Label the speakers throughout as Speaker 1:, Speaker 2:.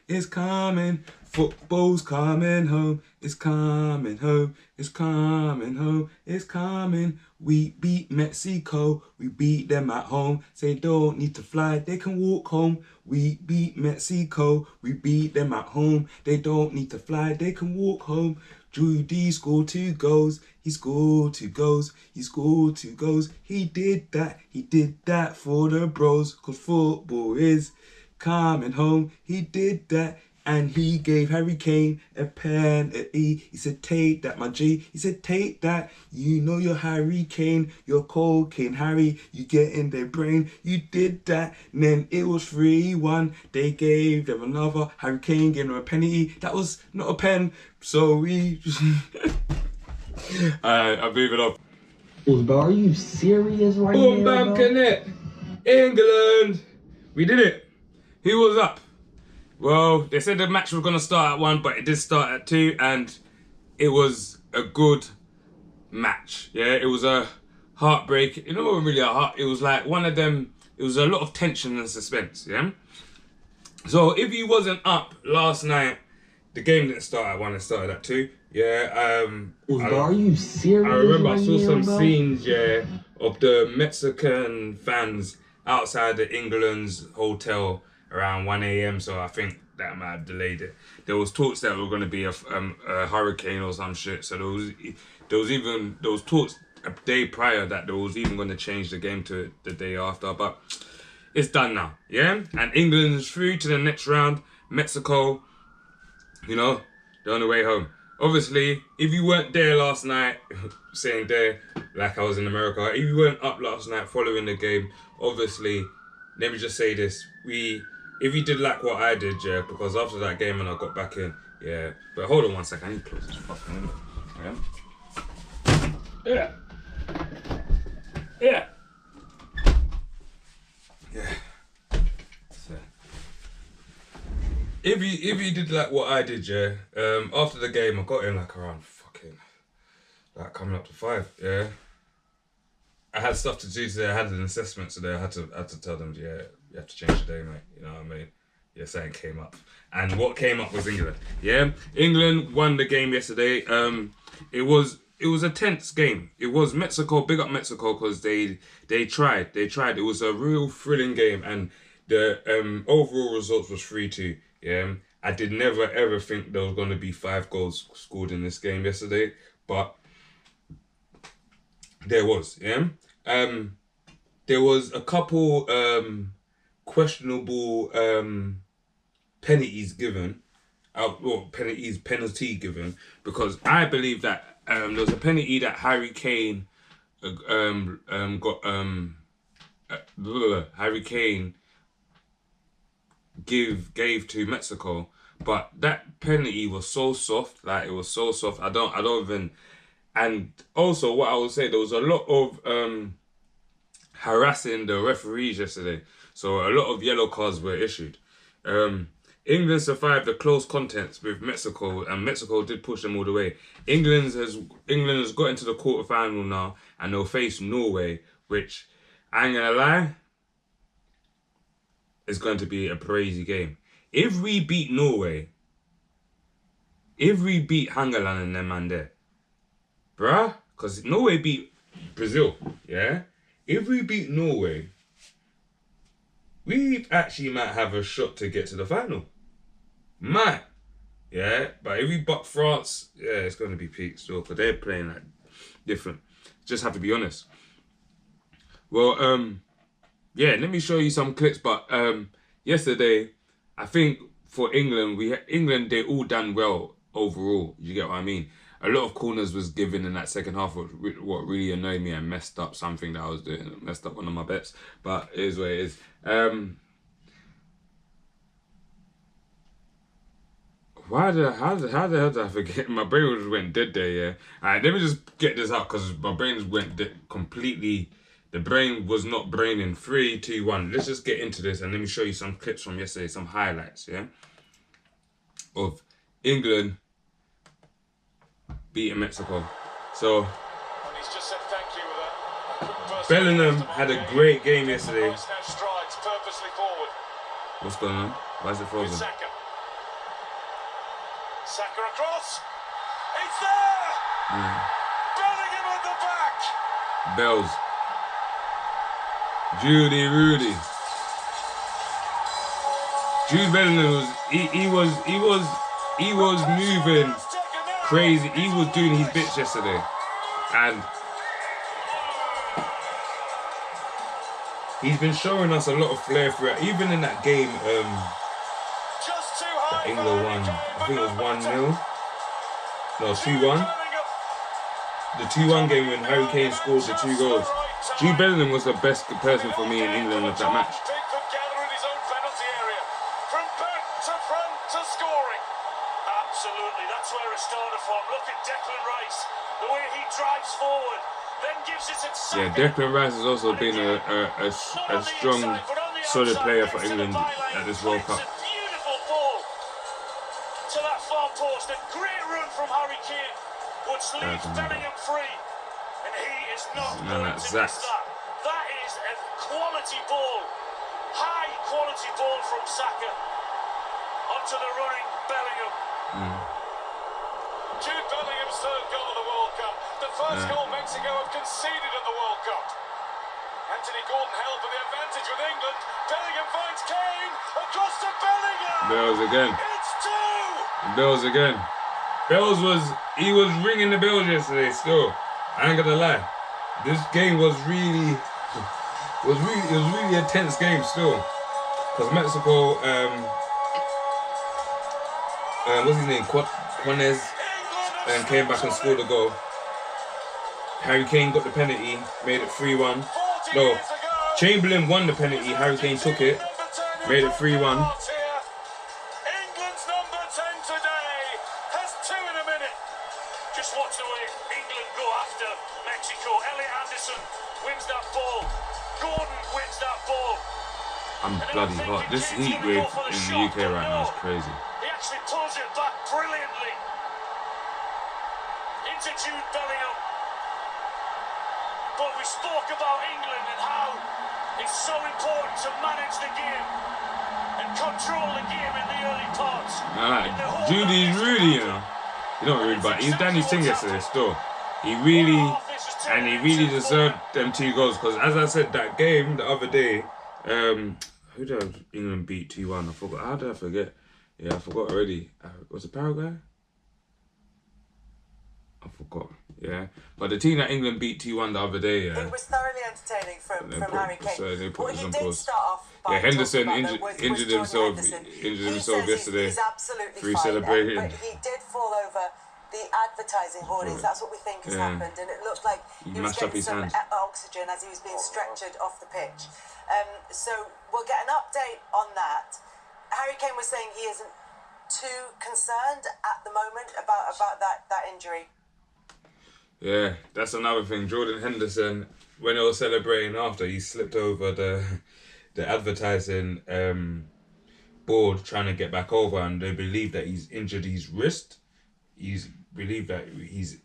Speaker 1: it's coming. Football's coming home, it's coming home, it's coming home, it's coming. We beat Mexico, we beat them at home. They don't need to fly, they can walk home. We beat Mexico, we beat them at home. They don't need to fly, they can walk home. Judy scored 2 goals, he scored 2 goals, he scored 2 goals. He did that for the bros, cause football is coming home. He did that. And he gave Harry Kane a penalty. He said, take that, my G. He said, take that. You know you're Harry Kane. You're cocaine Harry. You get in their brain. You did that. And then it was 3-1. They gave them another. Harry Kane gave them a penalty. That was not a pen. So we... I'll leave it up.
Speaker 2: Bro, are you serious right now?
Speaker 1: Boom, bam, connect. England. We did it. Who was up? Well, they said the match was going to start at 1, but it did start at 2, and it was a good match. Yeah, it was a heartbreak. You know, it wasn't really a heart. It was like one of them. It was a lot of tension and suspense. Yeah. So if you wasn't up last night, the game didn't start at 1. It started at 2. Yeah.
Speaker 2: Bro, are you serious?
Speaker 1: I remember I saw some scenes. Yeah, of the Mexican fans outside the England's hotel around 1 AM, so I think that might have delayed it. There was talks that were going to be a hurricane or some shit, so there was talks a day prior that there was even going to change the game to the day after, but it's done now, yeah? And England's through to the next round. Mexico, you know, they're on the way home. Obviously, if you weren't there last night, saying there like I was in America, if you weren't up last night following the game, obviously, let me just say this, if you did like what I did, yeah, because after that game and I got back in, yeah. But hold on 1 second, I need to close this fucking window. Yeah. Yeah. Yeah. So, if you did like what I did, yeah, after the game I got in like around fucking, like coming up to 5, yeah. I had stuff to do today, I had an assessment today, I had to tell them, yeah, you have to change the day, mate, you know what I mean? Yeah, something came up. And what came up was England, yeah? England won the game yesterday. It was a tense game. It was Mexico, big up Mexico, because they tried. It was a real thrilling game, and the overall results was 3-2, yeah? I did never ever think there was going to be 5 goals scored in this game yesterday, but there was, yeah? There was a couple questionable penalties given, penalty given, because I believe that there was a penalty that Harry Kane gave to Mexico, but that penalty was so soft, like it was so soft. I don't even. And also, what I would say, there was a lot of harassing the referees yesterday. So a lot of yellow cards were issued. England survived the close contest with Mexico, and Mexico did push them all the way. England has got into the quarterfinal now, and they'll face Norway, which, I ain't gonna lie, is going to be a crazy game. If we beat Norway, if we beat Hangeland and them man there, bruh, because Norway beat Brazil, yeah? If we beat Norway, we actually might have a shot to get to the final. Might. Yeah? But if we butt France, yeah, it's going to be peak still, because they're playing like different. Just have to be honest. Well, yeah, let me show you some clips, but yesterday, I think for England, England, they all done well overall. You get what I mean? A lot of corners was given in that second half, what really annoyed me and messed up something that I was doing, messed up one of my bets, but it is what it is. How the hell did I forget? My brain just went dead there, yeah? Alright, let me just get this out, because my brain just went completely, the brain was not braining. 3, 2, 1. Let's just get into this and let me show you some clips from yesterday, some highlights, yeah? Of England beating Mexico. So, and he's just said thank you with that. Bellingham had a great game yesterday. What's going on? Why is it frozen?
Speaker 3: Saka across. It's there. Bellingham at the back.
Speaker 1: Bells. Rudy. Jude Bellingham was moving crazy. He was doing his bits yesterday, and he's been showing us a lot of flair throughout. Even in that game, that England won. I think it was 1-0. No, 2-1. The 2-1 game when Harry Kane scored the 2 goals. Jude Bellingham was the best person for me in England of that match.
Speaker 3: Absolutely, that's where it started from. Look at Declan Rice, the way he drives forward, then gives it to Saka.
Speaker 1: Yeah, Declan Rice has also been a strong, solid player for England at this World Cup.
Speaker 3: Beautiful ball to that far post. A great run from Harry Kane, which leaves Bellingham free, and he is not going to miss that. That is a quality ball, high quality ball from Saka onto the running Bellingham. Jude Bellingham's third goal of the World Cup. The first goal Mexico have conceded at the World Cup. Anthony Gordon held for the advantage with England. Bellingham finds Kane. Across to Bellingham.
Speaker 1: Bells again.
Speaker 3: It's 2.
Speaker 1: Bells again. He was ringing the bells yesterday still. I ain't gonna lie. This game was really a tense game still. Because Mexico, what's his name? Quanez came back and scored a goal. Harry Kane got the penalty, made it 3-1. No, Chamberlain won the penalty, Harry Kane took it, made it 3-1.
Speaker 3: England's number 10 today has 2 in a minute. Just watch the way England go after Mexico. Elliot Anderson wins that ball. Gordon wins that ball.
Speaker 1: I'm bloody hot. This heat wave in the UK right now is crazy.
Speaker 3: He actually pulls it back brilliantly into Jude Bellingham. But we spoke about England and how it's so important to manage the game and control the game in the early parts.
Speaker 1: Judy's Rudy, you know. He's not rude, but he's done his thing yesterday still. He really deserved them 2 goals. Because as I said, that game the other day, who did England beat 2-1? I forgot. How did I forget? Yeah, I forgot already. Was it Paraguay? I forgot. Yeah, but the team that England beat 2-1 the other day.
Speaker 4: It was thoroughly entertaining from Harry Kane.
Speaker 1: So they put
Speaker 4: Well, he
Speaker 1: on
Speaker 4: did
Speaker 1: pause.
Speaker 4: start off by
Speaker 1: Henderson
Speaker 4: talking about
Speaker 1: injured himself. Injured himself yesterday.
Speaker 4: He's absolutely
Speaker 1: through
Speaker 4: fine,
Speaker 1: celebrating.
Speaker 4: but he did fall over the advertising hoardings. That's what we think has happened, and it looked like he was getting some oxygen as he was being stretchered off the pitch. So we'll get an update on that. Harry Kane was saying he isn't too concerned at the moment about that injury.
Speaker 1: Yeah, that's another thing. Jordan Henderson, when he was celebrating after, he slipped over the advertising board trying to get back over, and they believe that he's injured his wrist. He's believed that he's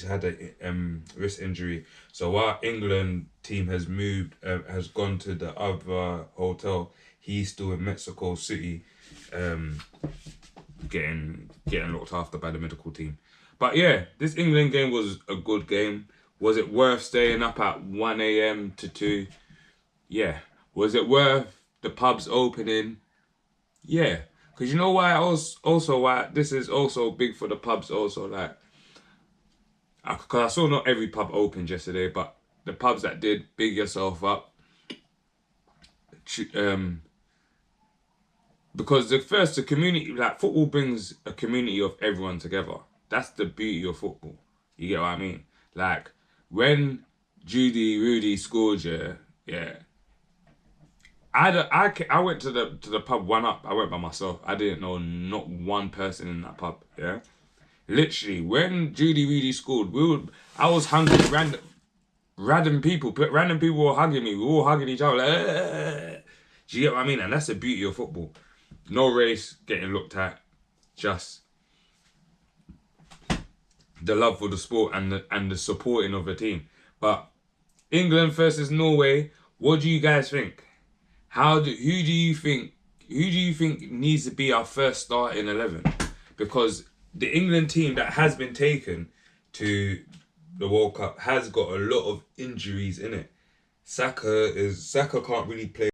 Speaker 1: had a wrist injury. So while England team has gone to the other hotel, he's still in Mexico City, getting looked after by the medical team. But yeah, this England game was a good game. Was it worth staying up at 1 a.m. to 2? Yeah. Was it worth the pubs opening? Yeah. Because you know why why this is also big for the pubs also, like, because I saw not every pub opened yesterday, but the pubs that did, big yourself up. Because the community, like, football brings a community of everyone together. That's the beauty of football. You get what I mean? Like, when Rudy scored, yeah. I went to the pub 1-up. I went by myself. I didn't know not one person in that pub. Yeah, literally when Rudy scored, I was hungry. Random people were hugging me. We were all hugging each other. Like, do you get what I mean? And that's the beauty of football. No race getting looked at, just the love for the sport and the supporting of the team. But England versus Norway, what do you guys think? Who do you think needs to be our first starting 11? because the England team that has been taken to the World Cup has got a lot of injuries in it. Saka can't really play